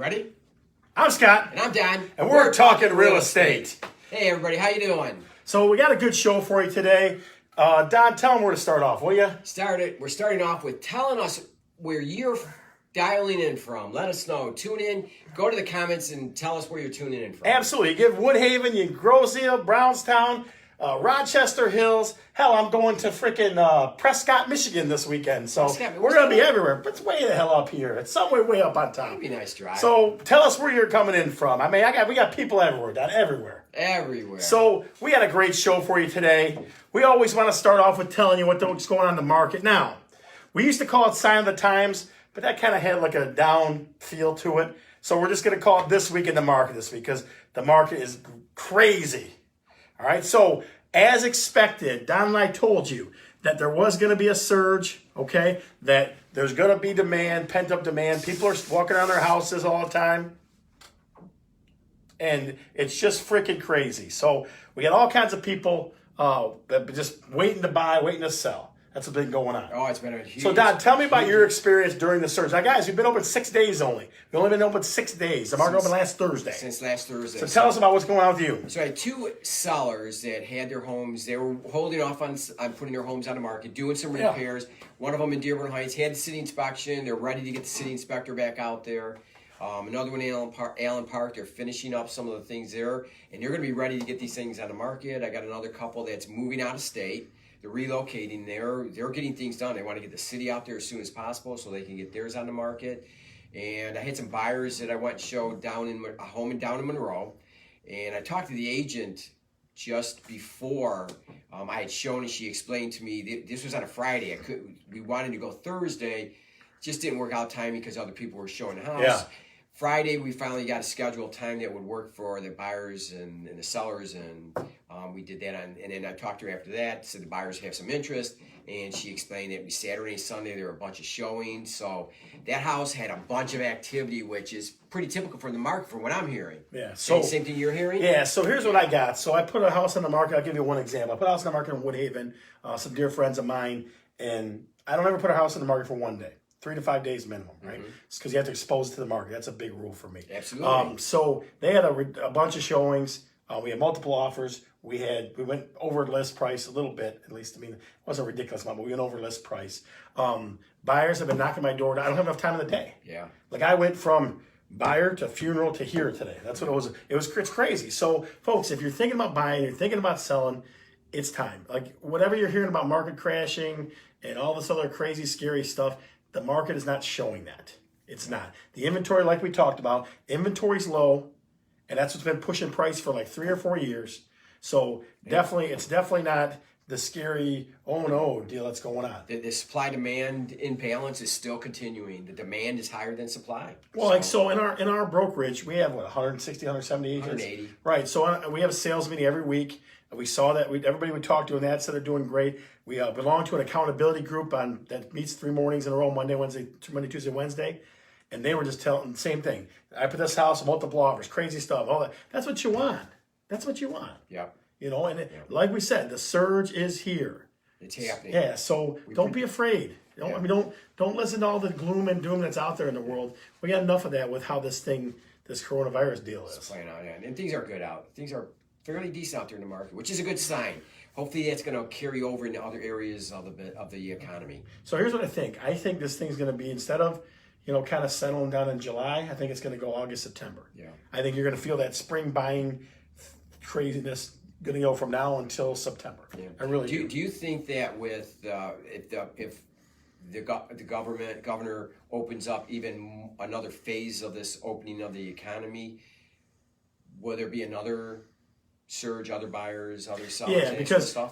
Ready? I'm Scott. And I'm Dan. And we're talking real estate. Hey, everybody. How you doing? So we got a good show for you today. Don, tell them where to start off, will you? We're starting off with telling us where you're dialing in from. Let us know. Tune in. Go to the comments and tell us where you're tuning in from. Absolutely. Give Woodhaven, you Groseville, Brownstown, Rochester Hills. Hell, I'm going to freaking Prescott, Michigan this weekend. So we're going to be everywhere. But it's way the hell up here. It's somewhere way up on top. That'd be a nice drive. So tell us where you're coming in from. I mean, we got people everywhere, Don, everywhere. Everywhere. So we got a great show for you today. We always want to start off with telling you what's going on in the market. Now, we used to call it Sign of the Times, but that kind of had like a down feel to it. So we're just going to call it This Week in the Market this week because the market is crazy. All right, so as expected, Don and I told you that there was going to be a surge, okay, that there's going to be demand, pent-up demand. People are walking around their houses all the time, and it's just freaking crazy. So we got all kinds of people that just waiting to buy, waiting to sell. That's what's been going on. Oh, it's been a huge... So, Don, tell me about your experience during the surge. Now, guys, we've been open 6 days only. We've only been open 6 days. The market opened last Thursday. Since last Thursday. So tell us about what's going on with you. So I had two sellers that had their homes. They were holding off on putting their homes on the market, doing some repairs. Yeah. One of them in Dearborn Heights had the city inspection. They're ready to get the city inspector back out there. Another one in Allen Park. They're finishing up some of the things there. And they're going to be ready to get these things on the market. I got another couple that's moving out of state. They're relocating. They're getting things done. They want to get the city out there as soon as possible so they can get theirs on the market. And I had some buyers that I went and showed down in a home down in Monroe. And I talked to the agent just before I had shown, and she explained to me this was on a Friday. We wanted to go Thursday, just didn't work out timing because other people were showing the house. Yeah. Friday, we finally got a scheduled time that would work for the buyers and the sellers, and we did that. And then I talked to her after that, said the buyers have some interest, and she explained that Saturday and Sunday there were a bunch of showings. So that house had a bunch of activity, which is pretty typical for the market from what I'm hearing. Yeah. So same thing you're hearing? Yeah, so here's what I got. So I put a house on the market. I'll give you one example. I put a house on the market in Woodhaven, some dear friends of mine, and I don't ever put a house on the market for one day. 3 to 5 days minimum, right? Mm-hmm. It's because you have to expose it to the market. That's a big rule for me. Absolutely. So they had a bunch of showings. We had multiple offers. We went over list price a little bit, at least. I mean, it wasn't a ridiculous amount, but we went over list price. Buyers have been knocking my door. I don't have enough time in the day. Yeah. Like I went from buyer to funeral to here today. That's what it was. It's crazy. So, folks, if you're thinking about buying, you're thinking about selling, it's time. Like whatever you're hearing about market crashing and all this other crazy, scary stuff, the market is not showing that. It's not. The inventory, like we talked about, inventory's low, and that's what's been pushing price for like 3 or 4 years. So it's definitely not the scary, oh no deal that's going on. The supply-demand imbalance is still continuing. The demand is higher than supply. Well, so in our brokerage, we have, 160, 170 agents? 180. Right, so we have a sales meeting every week. We saw that everybody we talked to, and that said they're doing great. We belong to an accountability group that meets 3 mornings in a row, Monday, Tuesday, Wednesday. And they were just telling the same thing. I put this house, multiple offers, crazy stuff, all that. That's what you want. That's what you want. Yeah. Like we said, the surge is here. It's happening. Yeah, so don't be afraid. Don't listen to all the gloom and doom that's out there in the world. We got enough of that with how this coronavirus deal is. It's playing out, yeah. And things are good out. Things are fairly decent out there in the market, which is a good sign. Hopefully that's going to carry over into other areas of the economy. So here's what I think. I think this thing's going to be, instead of kind of settling down in July, I think it's going to go August, September. Yeah. I think you're going to feel that spring buying craziness going to go from now until September. Yeah. I really do. Do you think that with if the governor opens up even another phase of this opening of the economy, will there be another surge, other buyers, other sellers? Yeah,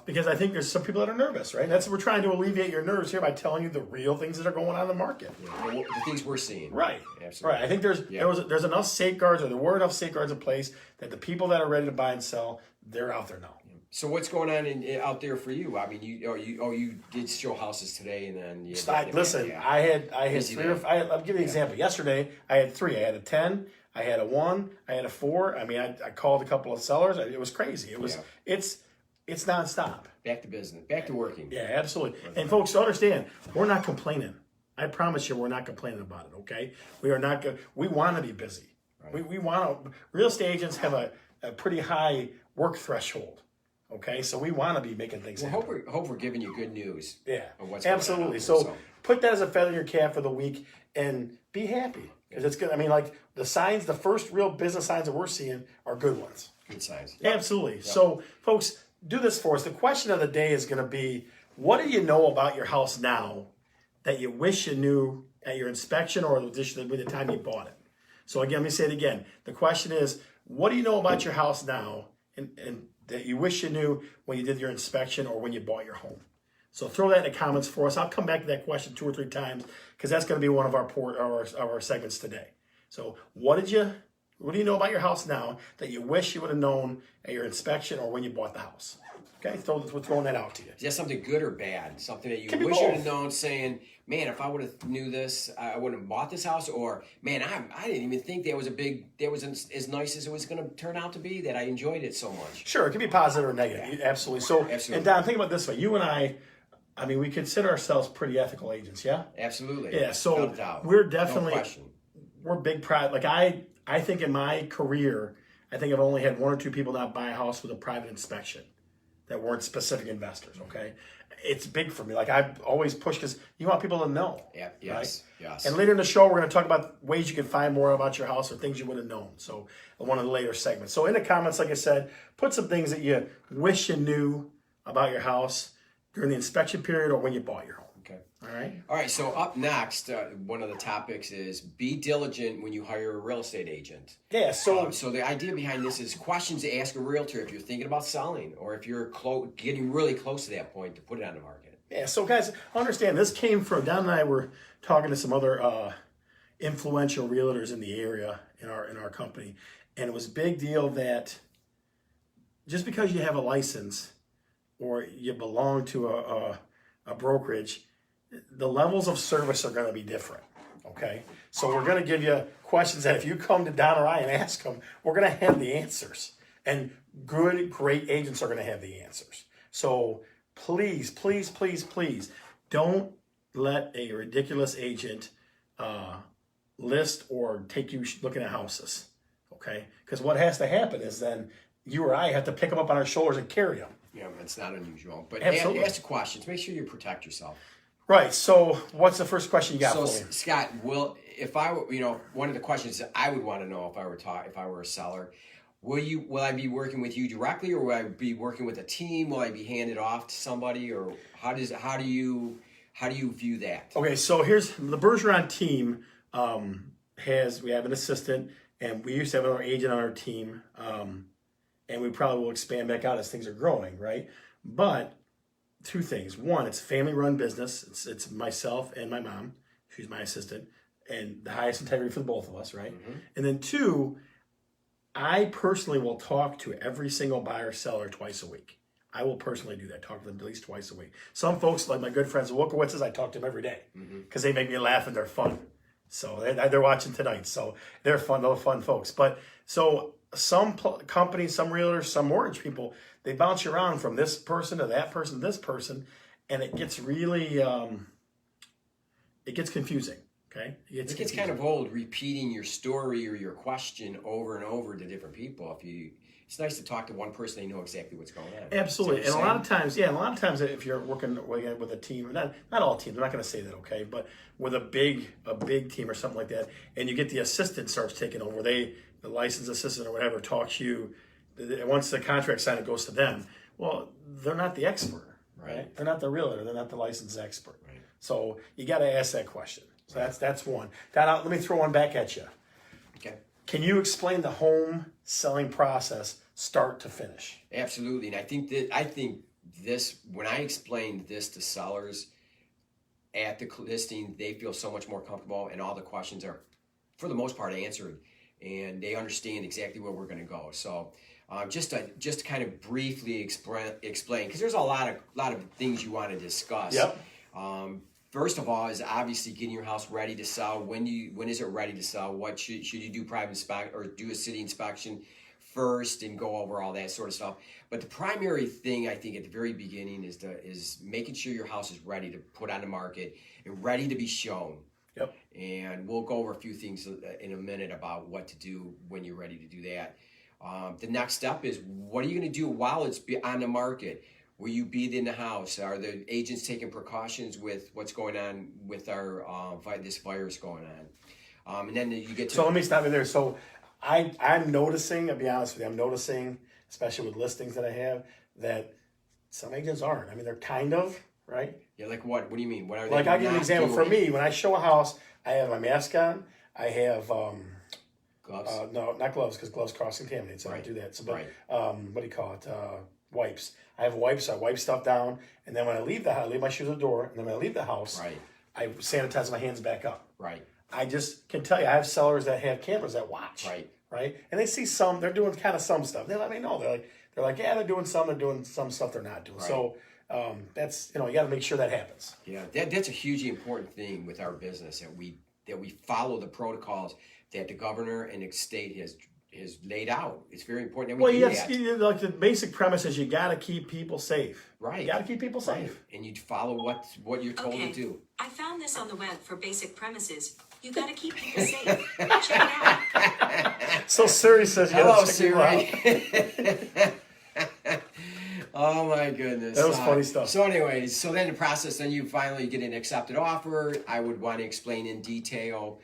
because I think there's some people that are nervous, right? That's what we're trying to alleviate your nerves here by telling you the real things that are going on in the market. Yeah, the things we're seeing. Right. Absolutely. Right. I think there's enough safeguards, or there were enough safeguards in place that the people that are ready to buy and sell, they're out there now. So what's going on out there for you? I mean, you did show houses today, and then I had 3 I'll give you an example. Yesterday I had 3. I had a 10. I had a 1, I had a 4. I mean, I called a couple of sellers. It was crazy. It's nonstop. Back to business, back to working. Yeah, absolutely. And folks, to understand, we're not complaining. I promise you, we're not complaining about it. Okay, we are not. We want to be busy. Right. We want to. Real estate agents have a pretty high work threshold. Okay, so we want to be making things happen. Hope we're giving you good news. Yeah, of what's absolutely. Going on So put that as a feather in your cap for the week and be happy because it's good. I mean, like the signs, the first real business signs that we're seeing are good ones. Good signs. Yep. Absolutely. Yep. So, folks, do this for us. The question of the day is going to be, what do you know about your house now that you wish you knew at your inspection or with the time you bought it? So again, let me say it again. The question is, what do you know about your house now and that you wish you knew when you did your inspection or when you bought your home? So throw that in the comments for us. I'll come back to that question 2 or 3 times because that's going to be one of our segments today. So what do you know about your house now that you wish you would have known at your inspection or when you bought the house? Okay, we're throwing that out to you. Is that something good or bad? Something that you wish you would have known, saying, man, if I would have knew this, I wouldn't have bought this house, or man, I didn't even think that was as nice as it was going to turn out to be, that I enjoyed it so much. Sure, it can be positive or negative. Yeah. Absolutely. So, absolutely. And Don, think about it this way. You and I mean, we consider ourselves pretty ethical agents, yeah? Absolutely. Yeah, so we're definitely, we're big pride. Like I think in my career, I think I've only had 1 or 2 people not buy a house with a private inspection that weren't specific investors, okay? It's big for me. Like I've always pushed because you want people to know. Yeah, yes, right? Yes. And later in the show, we're going to talk about ways you can find more about your house or things you would have known. So one of the later segments. So in the comments, like I said, put some things that you wish you knew about your house during the inspection period or when you bought your home. Okay. All right. All right. So up next, one of the topics is be diligent when you hire a real estate agent. Yeah. So the idea behind this is questions to ask a realtor if you're thinking about selling or if you're getting really close to that point to put it on the market. Yeah. So guys, understand this came from Don and I were talking to some other influential realtors in the area in our company, and it was a big deal that just because you have a license or you belong to a brokerage, the levels of service are going to be different, okay? So we're going to give you questions that if you come to Don or I and ask them, we're going to have the answers. And great agents are going to have the answers. So please, please, please, please, don't let a ridiculous agent list or take you looking at houses, okay? Because what has to happen is then you or I have to pick them up on our shoulders and carry them. Yeah, it's not unusual. But Absolutely. Ask questions. Make sure you protect yourself. Right. So what's the first question you got for me? Scott, if I were, one of the questions that I would want to know if I were a seller, will I be working with you directly, or will I be working with a team? Will I be handed off to somebody, or how do you view that? Okay, so here's the Bergeron team. We have an assistant, and we used to have another agent on our team, and we probably will expand back out as things are growing, right? But 2 things. One, it's a family-run business. It's myself and my mom. She's my assistant, and the highest integrity for the both of us, right? Mm-hmm. And then 2, I personally will talk to every single buyer seller twice a week. I will personally do that, talk to them at least twice a week. Some folks, like my good friends, the Wokowitzes, I talk to them every day because they make me laugh and they're fun. So they're watching tonight, so they're fun. They're fun folks. But so some companies, some realtors, some mortgage people, they bounce you around from this person to that person to this person, and it gets really, it gets confusing. Okay, it gets kind of old repeating your story or your question over and over to different people. It's nice to talk to one person, they know exactly what's going on. Absolutely, and a lot of times, if you're working with a team, not all teams, I'm not going to say that, okay, but with a big team or something like that, and you get the assistant starts taking over, the licensed assistant or whatever talks to you. Once the contract signed, it goes to them. Well, they're not the expert, right? They're not the realtor. They're not the licensed expert. Right. So you got to ask that question. So that's one. Let me throw one back at you. Okay. Can you explain the home selling process start to finish? Absolutely. And I think this, when I explained this to sellers at the listing, they feel so much more comfortable, and all the questions are, for the most part, answered, and they understand exactly where we're going to go. So just to kind of briefly explain, because there's a lot of things you want to discuss. Yep. First of all, is obviously getting your house ready to sell. When is it ready to sell? What should you do private inspect or do a city inspection first and go over all that sort of stuff. But the primary thing I think at the very beginning is making sure your house is ready to put on the market and ready to be shown. Yep. And we'll go over a few things in a minute about what to do when you're ready to do that. The next step is, what are you going to do while it's on the market? Will you be in the house? Are the agents taking precautions with what's going on with our this virus going on? And then you get to... So let me stop you there. So I'm noticing, I'll be honest with you, I'm noticing, especially with listings that I have, that some agents aren't. I mean, they're kind of, right? Yeah, like what? What do you mean? What are they Like, I'll give you an not example. doing? For me, when I show a house, I have my mask on. I have... Gloves? No, not gloves, because gloves cross-contaminate, so I don't do that. So, but, what do you call it? Wipes. I have wipes. I wipe stuff down, and then when I leave the house, I leave my shoes at the door, and then when I leave the house, I sanitize my hands back up. Right. I just can tell you, I have sellers that have cameras that watch. Right. And they see some, they're doing kind of some stuff. They let me know. They're like, yeah, they're doing some stuff they're not doing. Right. So that's, you got to make sure that happens. Yeah, that's a hugely important thing with our business, that we follow the protocols that the governor and the state has laid out. It's very important that we do that. Like the basic premise is you got to keep people safe. Right. You got to keep people safe. Right. And you follow what you're told to do. I found this on the web for basic premises. You got to keep people safe. Check it out. So Siri says, hello, Siri. Oh my goodness. That was funny stuff. So anyways, so then the process, then you finally get an accepted offer. I would want to explain in detail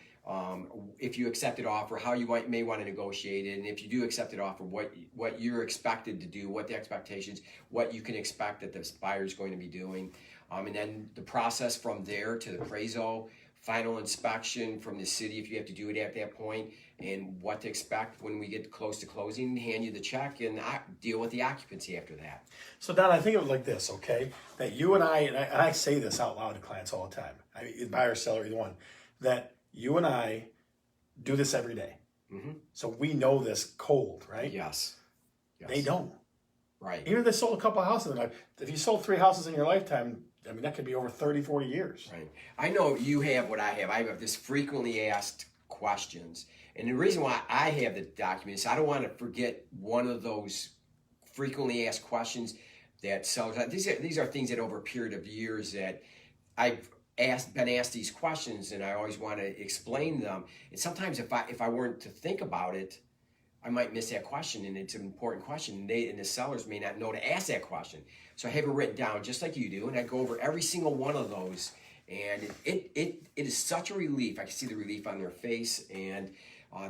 if you accepted offer, how you may want to negotiate it, and if you do accept an offer, what you're expected to do, what the expectations, what you can expect that the buyer is going to be doing, and then the process from there to the appraisal, final inspection from the city if you have to do it at that point, and what to expect when we get close to closing, hand you the check, and deal with the occupancy after that. So Don, I think of it like this, okay? That you and I say this out loud to clients all the time, buyer, seller, either one, that you and I do this every day. Mm-hmm. So we know this cold, right? Yes. They don't. Right. Even if they sold a couple of houses, if you sold 3 houses in your lifetime, I mean, that could be over 30, 40 years. Right. I know you have what I have. I have this frequently asked questions. And the reason why I have the document is I don't want to forget one of those frequently asked questions that sellers, these are things that over a period of years that I've been asked these questions, and I always want to explain them. And sometimes if I weren't to think about it, I might miss that question, and it's an important question. And the sellers may not know to ask that question. So I have it written down just like you do, and I go over every single one of those. And it is such a relief. I can see the relief on their face and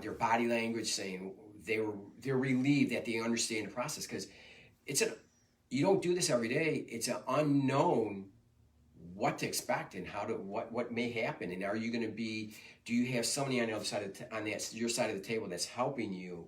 their body language saying they're relieved that they understand the process, because you don't do this every day. It's an unknown what to expect and what may happen, and are you going to do you have somebody on the other side your side of the table that's helping you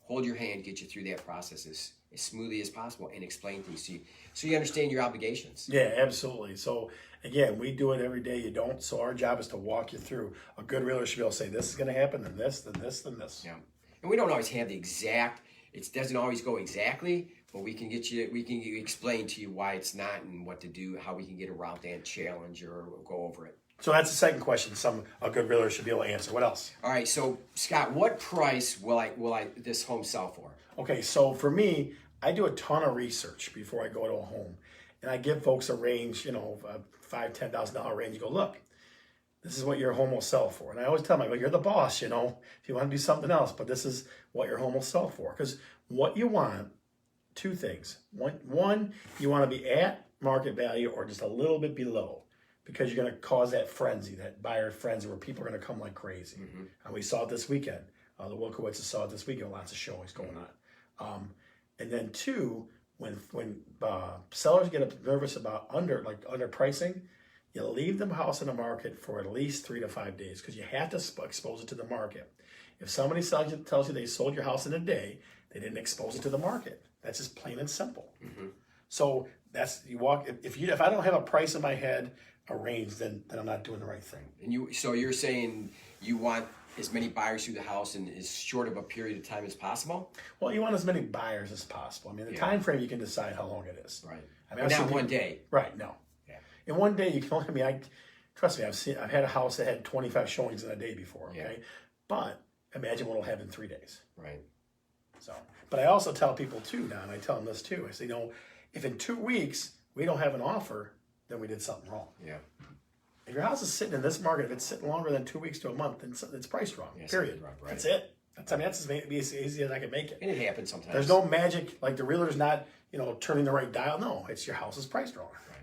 hold your hand, get you through that process as smoothly as possible, and explain things to you so you understand your obligations. Yeah, absolutely. So again, we do it every day. You don't. So our job is to walk you through. A good realtor should be able to say, this is going to happen, then this, then this, then this. Yeah, and we don't always have the exact. It doesn't always go exactly, but we can explain to you why it's not and what to do, how we can get around that challenge or go over it. So that's the second question a good realtor should be able to answer. What else? All right, so Scott, what price will this home sell for? Okay, so for me, I do a ton of research before I go to a home, and I give folks a range, a $5,000, $10,000 range. You go, look, this is what your home will sell for. And I always tell them, you're the boss, if you want to do something else, but this is what your home will sell for. Because what you want, 2 things. One, you want to be at market value or just a little bit below, because you're going to cause that frenzy, that buyer frenzy where people are going to come like crazy. Mm-hmm. And we saw it this weekend. The Wilkowitzes saw it this weekend, lots of showings going on. And then 2, when sellers get nervous about underpricing, you leave the house in the market for at least 3 to 5 days, because you have to expose it to the market. If somebody tells you they sold your house in a day, they didn't expose it to the market. That's just plain and simple. Mm-hmm. So if I don't have a price in my head, a range, then I'm not doing the right thing. And so you're saying you want as many buyers through the house in as short of a period of time as possible? Well, you want as many buyers as possible. I mean, the time frame, you can decide how long it is. Right. I mean, not one day. Right. No. Yeah. In one day, you can only. Trust me. I've had a house that had 25 showings in a day before. Okay. Yeah. But imagine what it'll have in 3 days. Right. So, but I also tell people too, Don, I tell them this too. I say, if in 2 weeks we don't have an offer, then we did something wrong. Yeah. If your house is sitting in this market, if it's sitting longer than 2 weeks to a month, then it's priced wrong. Yeah, period. Wrong, right. That's it. That's as easy as I can make it. And it happens sometimes. There's no magic, like the realtor's not, turning the right dial. No, it's your house is priced wrong. Right.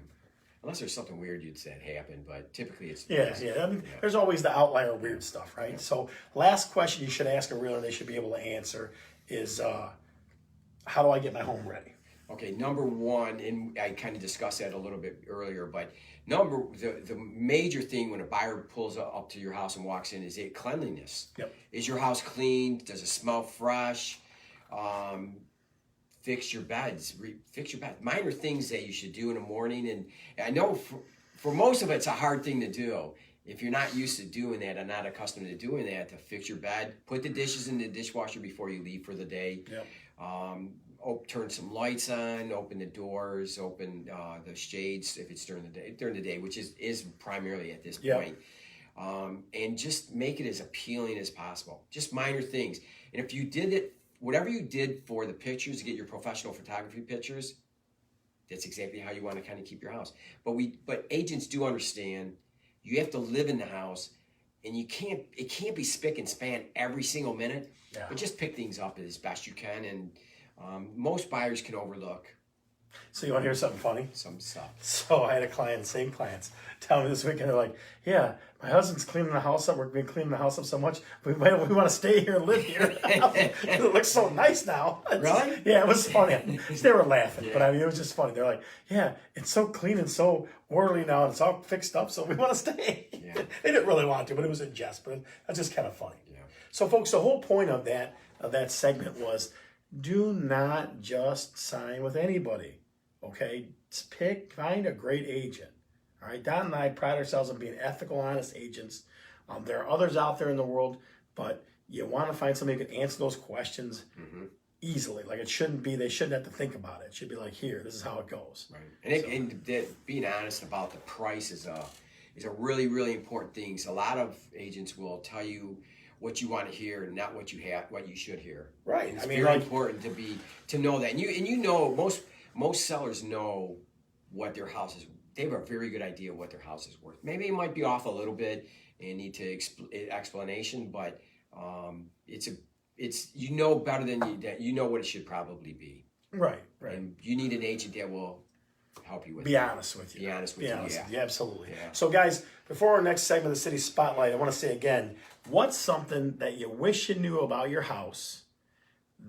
Unless there's something weird you'd said happened, but typically it's... Yeah. I mean, there's always the outlier weird stuff, right? Yeah. So last question you should ask a realtor, they should be able to answer is, how do I get my home ready? Okay, number one, and I kind of discussed that a little bit earlier, but the major thing when a buyer pulls up to your house and walks in is cleanliness. Yep. Is your house clean? Does it smell fresh? Fix your beds. Fix your bed. Minor things that you should do in the morning, and I know for most of it, it's a hard thing to do. If you're not used to doing that and not accustomed to doing that, to fix your bed, put the dishes in the dishwasher before you leave for the day. Yep. Turn some lights on, open the doors, open the shades if it's during the day, which is primarily at this point. And just make it as appealing as possible. Just minor things. And if you did it, whatever you did for the pictures to get your professional photography pictures, that's exactly how you want to kind of keep your house. But agents do understand you have to live in the house, and it can't be spick and span every single minute. Yeah. But just pick things up as best you can, and most buyers can overlook. So you want to hear something funny? Some stuff. So I had same clients, tell me this weekend, they're like, yeah, my husband's cleaning the house up. We've been cleaning the house up so much. We want to stay here and live here. It looks so nice now. Really? Yeah, it was funny. They were laughing, but I mean, it was just funny. They're like, yeah, it's so clean and so orderly now. And it's all fixed up, so we want to stay. Yeah. They didn't really want to, but it was a jest. But that's just kind of funny. Yeah. So, folks, the whole point of that segment was do not just sign with anybody. Okay, find a great agent. All right, Don and I pride ourselves on being ethical, honest agents. There are others out there in the world, but you want to find somebody who can answer those questions easily. Like they shouldn't have to think about it. It should be like, here, this is how it goes. Right, and being honest about the price is a really, really important thing. So a lot of agents will tell you what you want to hear, not what you should hear. Right, and it's very important to know that. And you know most sellers know what their house is. They have a very good idea what their house is worth. Maybe it might be off a little bit and need to explanation, but it's better than you know what it should probably be. Right. And you need an agent that will help you with be honest with you. Be honest with you. Yeah, absolutely. Yeah. So, guys, before our next segment of the City Spotlight, I want to say again, what's something that you wish you knew about your house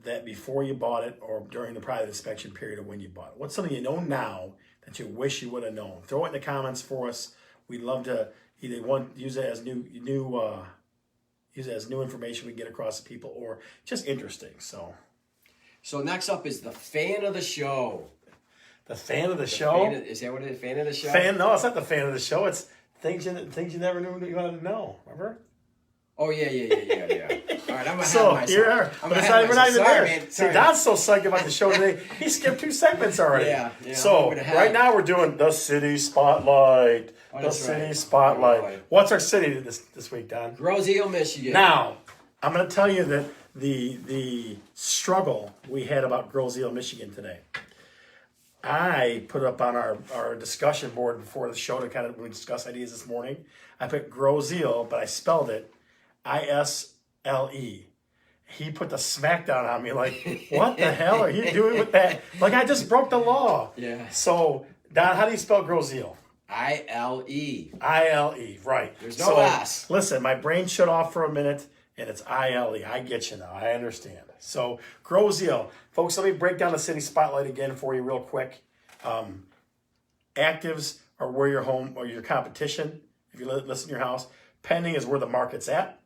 that before you bought it or during the private inspection period of when you bought it? What's something you know now that you wish you would have known? Throw it in the comments for us. We'd love to either use it as new information we can get across to people, or just interesting. So next up is the fan of the show. The fan of the show? Is that what it is? Fan of the show? No, it's not the fan of the show. It's things you never knew you wanted to know. Remember? Oh, yeah. All right, I'm going to have myself. Here we are. We're not even there. Man. See, Don's so psyched about the show today. He skipped 2 segments already. Yeah. So, right now we're doing the City Spotlight. City Spotlight. Boy. What's our city this week, Don? Grosse-Ile, Michigan. Now, I'm going to tell you that the struggle we had about Grosse-Ile, Michigan today. I put up on our discussion board before the show to we discuss ideas this morning. I put Grosse-Ile, but I spelled it Isle. He put the smackdown on me like, what the hell are you doing with that? Like, I just broke the law. Yeah. So, Don, how do you spell Grosse-Ile? Ile. Ile, right. There's no S. Listen, my brain shut off for a minute, and it's Ile. I get you now. I understand. So, Grosse-Ile. Folks, let me break down the City Spotlight again for you real quick. Actives are where your home or your competition, if you list in your house. Pending is where the market's at.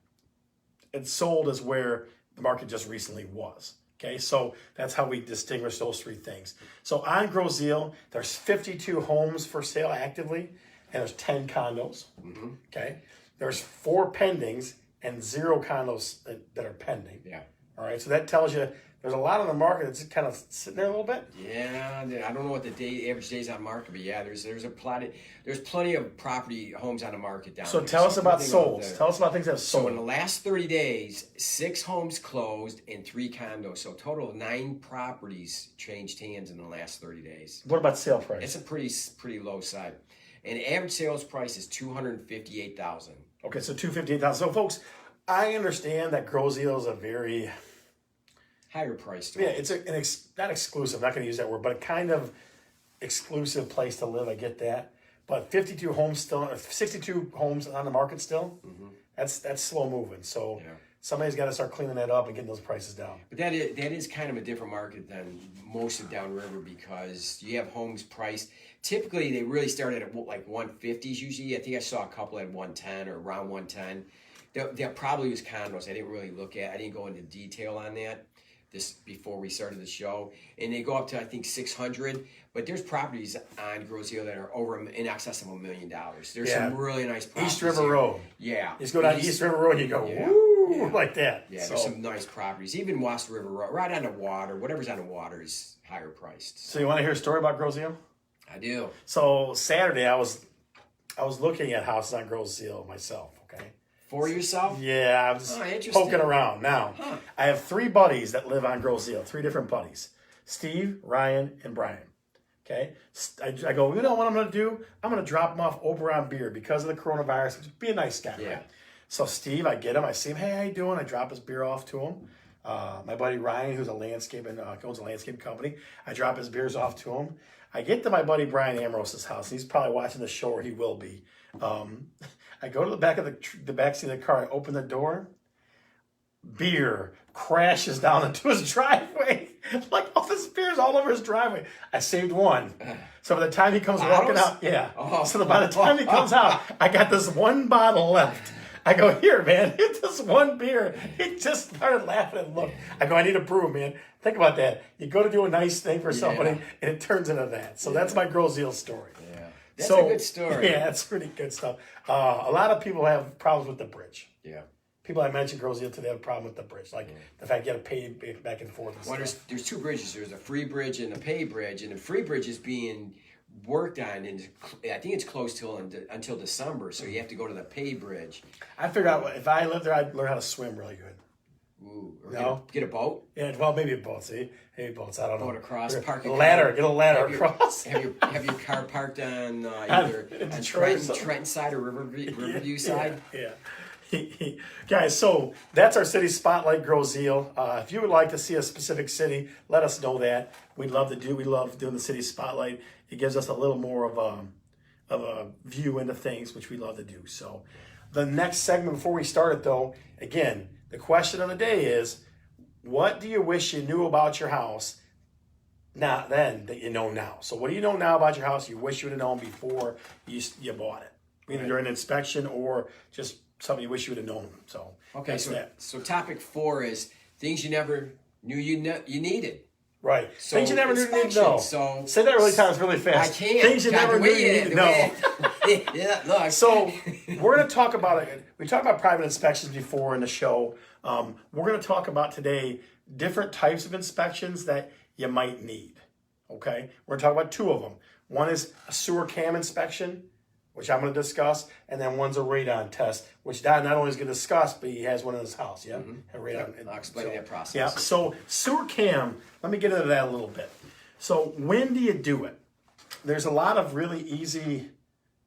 And sold is where the market just recently was. Okay, so that's how we distinguish those 3 things. So on Grosse-Ile, there's 52 homes for sale actively, and there's 10 condos. Okay, there's 4 pendings and 0 condos that are pending. Yeah. All right, so that tells you there's a lot on the market that's kind of sitting there a little bit. Yeah, I don't know what the average days on market, but yeah, there's plenty of homes on the market down So there. tell us about everything solds. out there. Tell us about things that have So sold. in the last 30 days, 6 homes closed and 3 condos. So total of 9 properties changed hands in the last 30 days. What about sale price? It's a pretty low side. And average sales price is $258,000. Okay, so 258,000. So folks, I understand that Grosseal is a very Higher price. it's not exclusive. I'm not going to use that word, but a kind of exclusive place to live. I get that, but 52 homes still, 62 homes on the market still. Mm-hmm. That's slow moving. So somebody's got to start cleaning that up and getting those prices down. But that is kind of a different market than most of downriver because you have homes priced. Typically, they really start at like 150s usually. I think I saw a couple at 110 or around 110. That probably was condos. I didn't really look at. I didn't go into detail on that this before we started the show. And they go up to I think 600. But there's properties on Grosseal that are over in excess of $1 million. There's some really nice properties. East River here. Road. Yeah. You just go down East River Road and you go woo like that. Yeah, there's some nice properties. Even West River Road, right on the water. Whatever's on the water is higher priced. So you want to hear a story about Grosseal? I do. So Saturday I was looking at houses on Grosseal myself. Okay. For yourself? Yeah, I was poking around. Now, I have 3 buddies that live on Grosseal, 3 different buddies. Steve, Ryan, and Brian. Okay? I go, you know what I'm going to do? I'm going to drop them off over on beer because of the coronavirus. Be a nice guy, right? So Steve, I get him. I see him. Hey, how you doing? I drop his beer off to him. My buddy Ryan, who's owns a landscape company, I drop his beers off to him. I get to my buddy Brian Amorose's house. He's probably watching the show, or he will be. I go to the back of the back seat of the car. I open the door. Beer crashes down into his driveway. Like all this beer's all over his driveway. I saved one. So by the time he comes walking out, So by the time he comes out, I got this one bottle left. I go, here, man, hit this one beer. He just started laughing and looked. I go, I need a brew, man. Think about that. You go to do a nice thing for somebody, and it turns into that. So that's my Grosseal story. Yeah. That's a good story. Yeah, it's pretty good stuff. A lot of people have problems with the bridge. Yeah. People I mentioned Grosseal today have a problem with the bridge, like the fact you got to pay back and forth. Well, there's 2 bridges. There's a free bridge and a pay bridge, and the free bridge is being worked on, and I think it's closed until December. So you have to go to the pay bridge. I figured out if I lived there, I'd learn how to swim really good. Ooh, or get a boat. Yeah, well, maybe a boat. See, maybe boats. I don't know. Boat across, park a ladder. Get a ladder across. Have your car parked on either on Trenton side or Riverview side. Yeah. Guys, so that's our city spotlight, Grosseal. If you would like to see a specific city, let us know that. We love doing the city spotlight. It gives us a little more of a view into things, which we love to do. So the next segment before we start it, though, again, the question of the day is, what do you wish you knew about your house not then that you know now? So what do you know now about your house you wish you would have known before you bought it? Either during an inspection or just something you wish you would have known. So okay, so topic 4 is things you never knew you needed. Right. So things you never knew you needed to know. So say that really times really fast. I can't. Things you never knew you needed to know. Yeah, look. So we're going to talk about it. We talked about private inspections before in the show. We're going to talk about today different types of inspections that you might need. Okay? We're going to talk about 2 of them. One is a sewer cam inspection, which I'm going to discuss, and then one's a radon test, which Dad not only is going to discuss, but he has one in his house. Yeah, a radon. I'll explain that process. Yeah. So sewer cam. Let me get into that a little bit. So when do you do it? There's a lot of really easy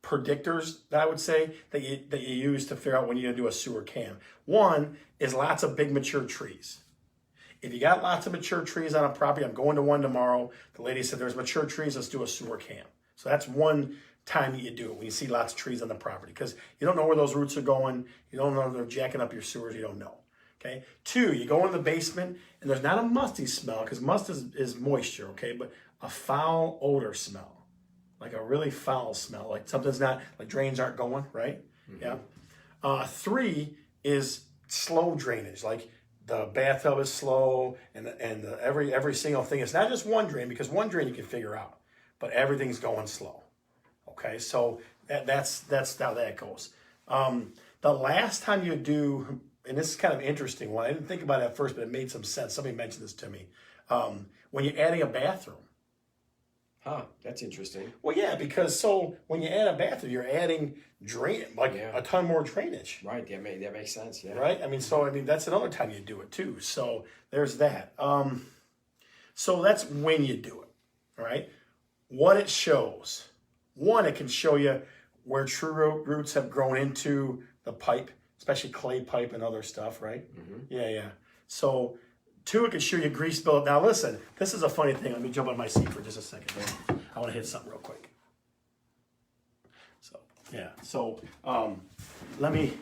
predictors that I would say that you use to figure out when you're going to do a sewer cam. One is lots of big mature trees. If you got lots of mature trees on a property, I'm going to one tomorrow. The lady said there's mature trees. Let's do a sewer cam. So that's one time that you do it when you see lots of trees on the property because you don't know where those roots are going. You don't know if they're jacking up your sewers. You don't know. Okay. 2, you go in the basement and there's not a musty smell because must is moisture. Okay. But a foul odor smell, like a really foul smell, like something's not, like drains aren't going, right? Mm-hmm. Yeah. 3 is slow drainage. Like the bathtub is slow and every single thing. It's not just one drain because one drain you can figure out, but everything's going slow. Okay, so that's how that goes. The last time you do and this is kind of interesting one. I didn't think about it at first, but it made some sense. Somebody mentioned this to me. When you're adding a bathroom. Huh, that's interesting. Well, yeah, because when you add a bathroom, you're adding a ton more drainage. Right, that makes sense, yeah. Right? I mean, that's another time you do it too. So there's that. So that's when you do it, right? What it shows. One, it can show you where true roots have grown into the pipe, especially clay pipe and other stuff, right? Mm-hmm. Yeah. So, two, it can show you grease buildup. Now, listen, this is a funny thing. Let me jump on my seat for just a second. I want to hit something real quick. So, let me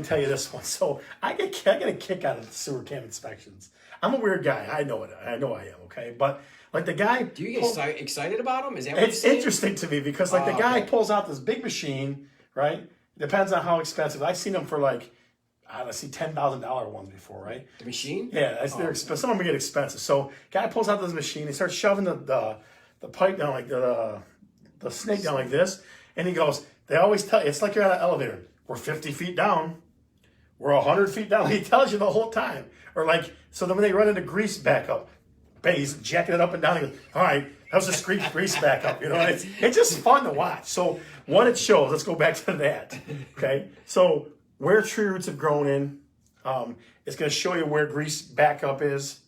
tell you this one. So, I get a kick out of the sewer cam inspections. I'm a weird guy. I know it. I know I am. Okay, but like the guy. Do you get excited about them? Is that what it's interesting to me because the guy pulls out this big machine, right? Depends on how expensive. I've seen them for I see $10,000 ones before, right? The machine? Yeah, they're expensive. Some of them get expensive. So guy pulls out this machine, he starts shoving the pipe down like the snake down like this, and he goes, they always tell you, it's like you're on an elevator. We're 50 feet down. We're 100 feet down. He tells you the whole time. Or so then when they run into grease backup, he's jacking it up and down. He goes, all right, that was a grease backup. It's just fun to watch. So what it shows, let's go back to that. Okay, so where tree roots have grown in, it's going to show you where grease backup is.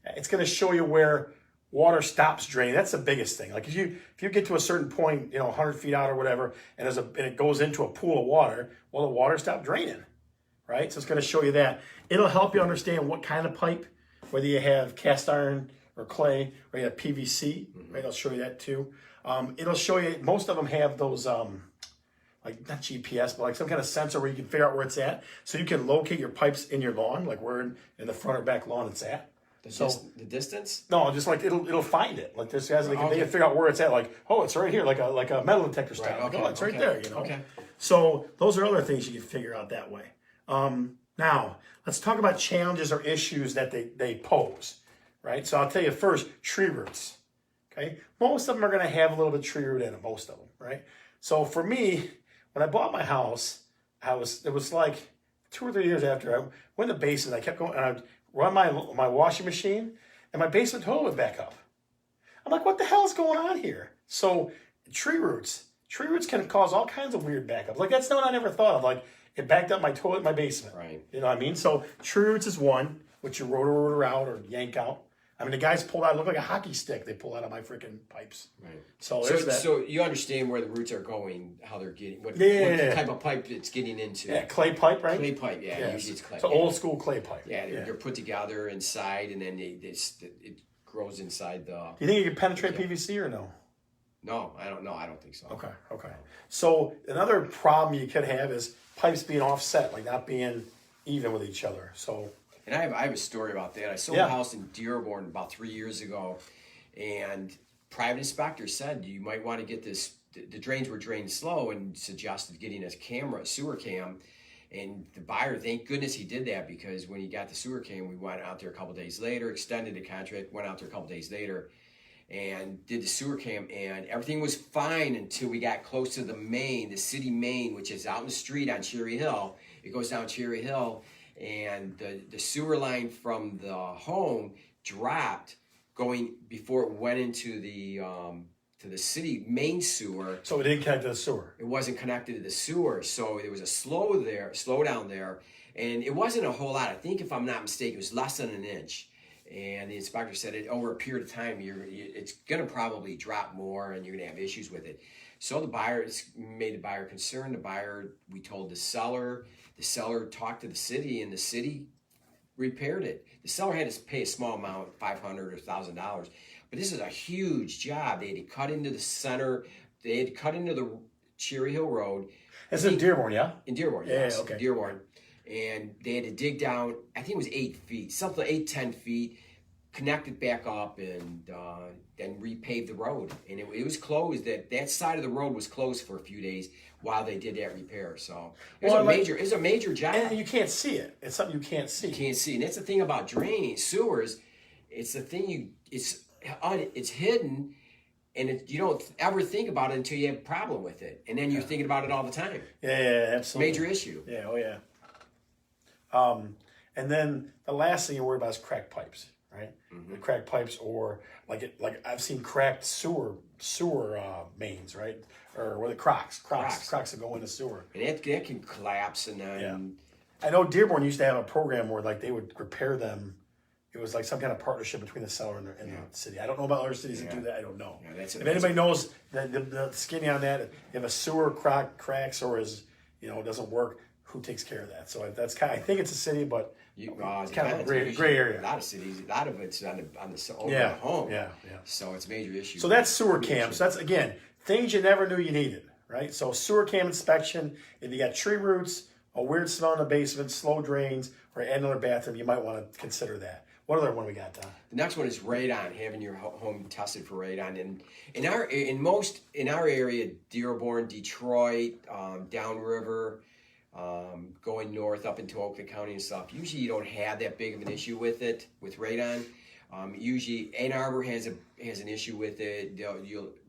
It's going to show you where water stops draining. That's the biggest thing. Like if you get to a certain point, 100 feet out or whatever, and it goes into a pool of water, well, the water stopped draining, right? So it's going to show you that. It'll help you understand what kind of pipe, whether you have cast iron or clay, or you have PVC, right? It'll show you that too. It'll show you, most of them have those, not GPS, but some kind of sensor where you can figure out where it's at. So you can locate your pipes in your lawn, like where in the front or back lawn it's at. The distance? No, just it'll find it. Like there's guys they can figure out where it's at. Like, oh, it's right here, like a metal detector style. Right, okay, oh, it's right there. Okay. So those are other things you can figure out that way. Now let's talk about challenges or issues that they pose. Right. So I'll tell you first, tree roots. Okay. Most of them are going to have a little bit of tree root in them. Most of them. Right. So for me, when I bought my house, it was like 2 or 3 years after I went in the basement. I kept going. And I'd run my washing machine, and my basement toilet would back up. I'm like, what the hell is going on here? So tree roots can cause all kinds of weird backups. Like that's what I never thought of. Like it backed up my toilet in my basement. Right. You know what I mean? So tree roots is one, which you rotor out or yank out. I mean, the guys pulled out, it looked like a hockey stick they pulled out of my freaking pipes. Right. So there's that. So you understand where the roots are going, how they're getting, what type of pipe it's getting into. Yeah, clay pipe, right? Clay pipe, yeah. Usually it's clay. It's old school clay pipe. Yeah, they're put together inside, and then it grows inside the... Do you think you can penetrate PVC or no? No, I don't think so. Okay. So another problem you could have is pipes being offset, like not being even with each other. So... And I have a story about that. I sold a house in Dearborn about 3 years ago, and private inspector said you might want to get this. The drains were drained slow, and suggested getting a sewer cam. And the buyer, thank goodness he did that, because when he got the sewer cam, we went out there a couple days later, extended the contract, went out there a couple days later, and did the sewer cam, and everything was fine until we got close to the city main, which is out in the street on Cherry Hill. It goes down Cherry Hill. And the sewer line from the home dropped before it went into the city main sewer. So it didn't connect to the sewer. It wasn't connected to the sewer, so there was a slowdown there, and it wasn't a whole lot. I think if I'm not mistaken, it was less than an inch. And the inspector said over a period of time, it's going to probably drop more, and you're going to have issues with it. So the buyer made the buyer concerned. We told the seller. The seller talked to the city, and the city repaired it. The seller had to pay a small amount, $500 or $1,000. But this is a huge job. They had to cut into the center. They had to cut into the Cherry Hill Road. It's in Dearborn, yeah? In Dearborn, yes. Okay. Dearborn. And they had to dig down, I think it was 8 feet, something 10 feet, connect it back up, and then repave the road. And it was closed. That side of the road was closed for a few days while they did that repair. So it was a major job. And you can't see it. It's something you can't see. You can't see. And that's the thing about drainage, sewers. It's the thing it's hidden, and you don't ever think about it until you have a problem with it. And then you're thinking about it all the time. Yeah, absolutely. Major issue. Yeah, oh yeah. And then the last thing you're worried about is cracked pipes, right? The cracked pipes, or like I've seen cracked sewer mains, right? Or where the crocks that go in the sewer. And that can collapse, and then I know Dearborn used to have a program where like they would repair them. It was like some kind of partnership between the seller and the city. I don't know about other cities that do that. I don't know. Yeah, if anybody knows the skinny on that, if a sewer cracks or doesn't work, who takes care of that? So that's I think it's a city, but it's kind of a gray area. A lot of cities, a lot of it's on the home. Yeah. So it's a major issue. So that's sewer cams. That's again things you never knew you needed, right? So sewer cam inspection. If you got tree roots, a weird smell in the basement, slow drains, or add another bathroom, you might want to consider that. What other one we got, Don? The next one is radon, having your home tested for radon. And in our area, Dearborn, Detroit, downriver, going north up into Oakland County and stuff, usually you don't have that big of an issue with radon. Usually Ann Arbor has an issue with it.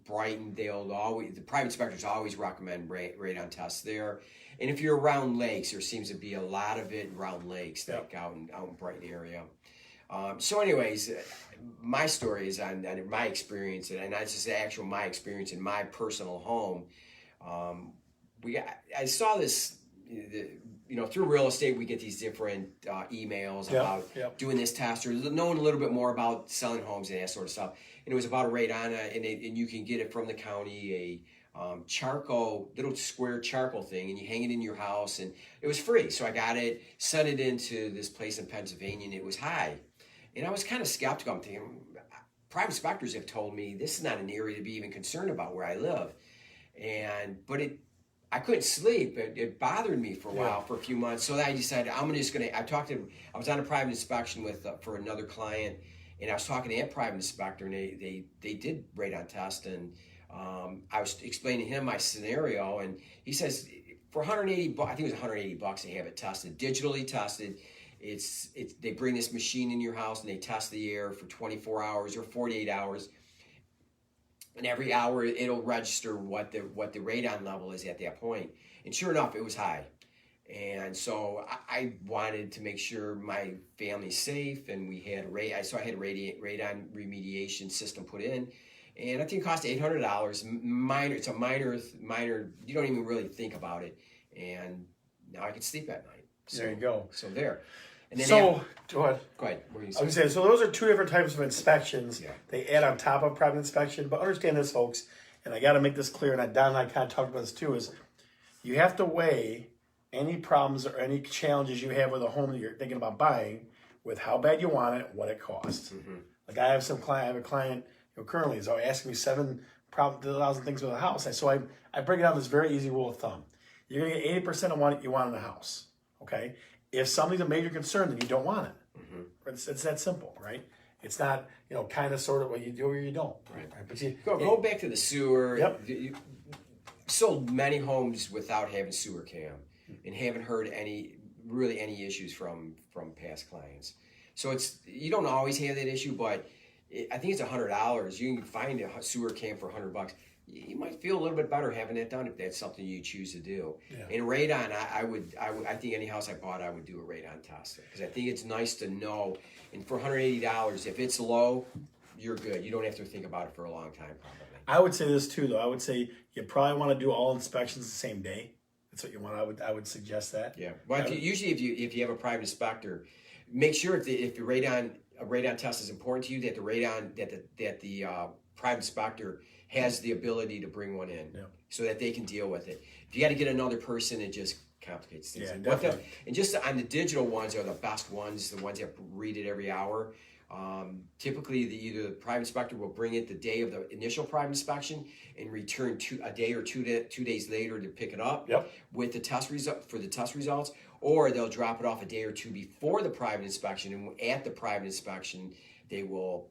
Brighton, the private inspectors always recommend radon tests there. And if you're around lakes, there seems to be a lot of it around lakes, like out in Brighton area. So anyways, my story is on my experience, and that's just my experience in my personal home. I saw this, through real estate, we get these different emails about doing this test or knowing a little bit more about selling homes and that sort of stuff. And it was about a radon, and you can get it from the county, a charcoal, little square charcoal thing, and you hang it in your house, and it was free. So I got it, sent it into this place in Pennsylvania, and it was high. And I was kind of skeptical. I'm thinking, private inspectors have told me this is not an area to be even concerned about where I live. But I couldn't sleep. It bothered me for a while, for a few months. So I decided I was on a private inspection for another client, and I was talking to that private inspector, and they did radon test, and I was explaining to him my scenario, and he says for $180, I think it was $180 to have it tested, digitally tested. They bring this machine in your house and they test the air for 24 hours or 48 hours, and every hour it'll register what the radon level is at that point. And sure enough, it was high. And so I wanted to make sure my family's safe, and I had a radon remediation system put in, and I think it cost $800. Minor, it's a minor. You don't even really think about it, and now I can sleep at night. So, there you go. So there. And then go ahead. Go ahead. I was going to say, so those are two different types of inspections they add on top of private inspection. But understand this, folks, and I got to make this clear, and Don and I kind of talked about this too, is you have to weigh any problems or any challenges you have with a home that you're thinking about buying with how bad you want it, what it costs. Mm-hmm. Like I have a client currently is asking me 7,000 things with a house. And so I break it down this very easy rule of thumb. You're going to get 80% of what you want in the house. Okay? If something's a major concern, then you don't want it. Mm-hmm. It's that simple, right? It's not, kind of sort of what you do or you don't. Right? But go back to the sewer. Yep. You sold many homes without having sewer cam, and haven't heard any issues from past clients. So you don't always have that issue, but I think it's $100. You can find a sewer cam for $100. You might feel a little bit better having that done if that's something you choose to do. Yeah. And radon, I think any house I bought, I would do a radon test, because I think it's nice to know. And for $180, if it's low, you're good. You don't have to think about it for a long time, probably. I would say this too, though. I would say you probably want to do all inspections the same day. That's what you want. I would suggest that. Yeah. Well, usually if you have a private inspector, make sure if a radon test is important to you, that the private inspector has the ability to bring one in, so that they can deal with it. If you got to get another person, it just complicates things. Yeah, definitely. And just on the digital ones are the best ones, the ones that read it every hour. Typically, either the private inspector will bring it the day of the initial private inspection and return a day or 2 days later to pick it up with the test results, or they'll drop it off a day or two before the private inspection, and at the private inspection, they will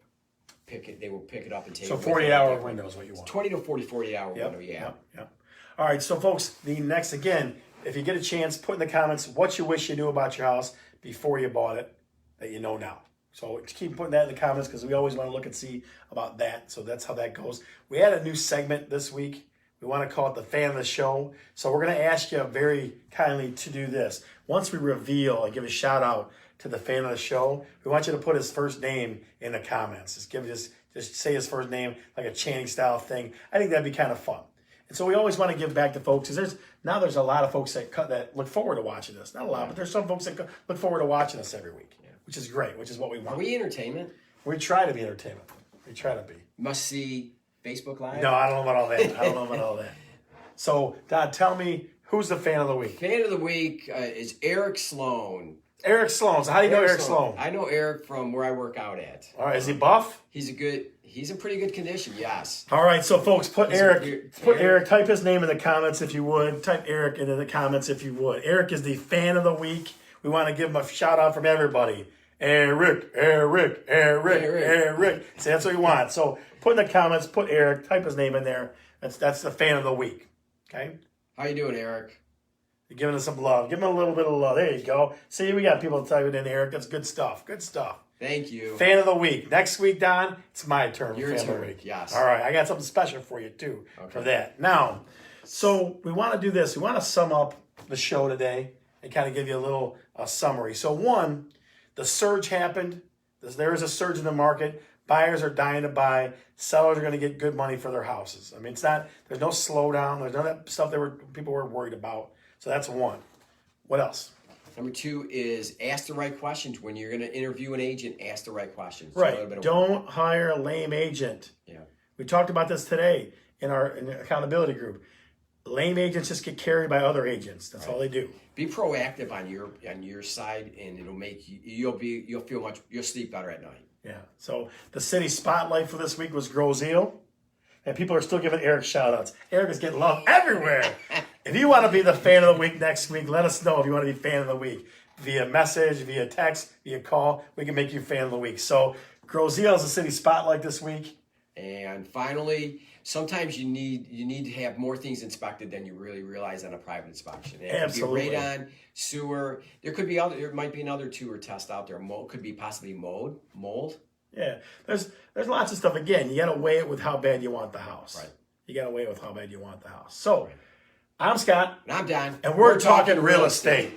pick it up and take it. So 48-hour window is what you want. 20 to 48-hour window, yeah. Yep. All right, so folks, the next, again, if you get a chance, put in the comments what you wish you knew about your house before you bought it that you know now. So keep putting that in the comments, because we always want to look and see about that. So that's how that goes. We had a new segment this week. We want to call it the fan of the show. So we're going to ask you very kindly to do this. Once we reveal and give a shout out to the fan of the show, we want you to put his first name in the comments. Just say his first name like a chanting style thing. I think that'd be kind of fun. And so we always want to give back to folks because there's a lot of folks that look forward to watching this. Not a lot, but there's some folks that look forward to watching us every week, which is great, which is what we want. Are we entertainment? We try to be entertainment. We try to be. Must see Facebook Live? No, I don't know about all that. So, Don, tell me, who's the fan of the week? Fan of the week is Eric Sloan. Eric Sloan. So how do you know Eric Sloan? I know Eric from where I work out at. All right, is he buff? He's in pretty good condition, yes. All right, so folks, put Eric, type his name in the comments if you would. Type Eric into the comments if you would. Eric is the fan of the week. We want to give him a shout out from everybody. Eric. See, that's what we want. So put in the comments, put Eric, type his name in there. That's the fan of the week. Okay? How you doing, Eric? You're giving us some love. Give him a little bit of love. There you go. See, we got people typing in, Eric. That's good stuff. Good stuff. Thank you. Fan of the week. Next week, Don, it's my turn. Your fan turn, of the week. yes. All right, I got something special for you, too, for that. Now, so we want to do this. We want to sum up the show today and kind of give you a little summary. So, one, the surge happened. There is a surge in the market. Buyers are dying to buy. Sellers are going to get good money for their houses. I mean, there's no slowdown. There's none of that stuff people were worried about. So that's one. What else? Number two is ask the right questions. When you're going to interview an agent, ask the right questions. Right. Don't hire a lame agent. Yeah. We talked about this today in the accountability group. Lame agents just get carried by other agents. That's all they do. Be proactive on your side, and it'll make you'll sleep better at night. Yeah. So the city spotlight for this week was Grozeal. And people are still giving Eric shout outs. Eric is getting love everywhere. If you want to be the fan of the week next week, let us know if you want to be fan of the week. Via message, via text, via call, we can make you fan of the week. So Grozeal is the city spotlight this week. And finally, sometimes you need to have more things inspected than you really realize on a private inspection. It Absolutely. Could be radon, sewer. There might be another tour test out there. Could be possibly mold. Yeah, there's lots of stuff. Again, you got to weigh it with how bad you want the house. Right. You got to weigh it with how bad you want the house. So, I'm Scott. And I'm Don. And we're talking real estate.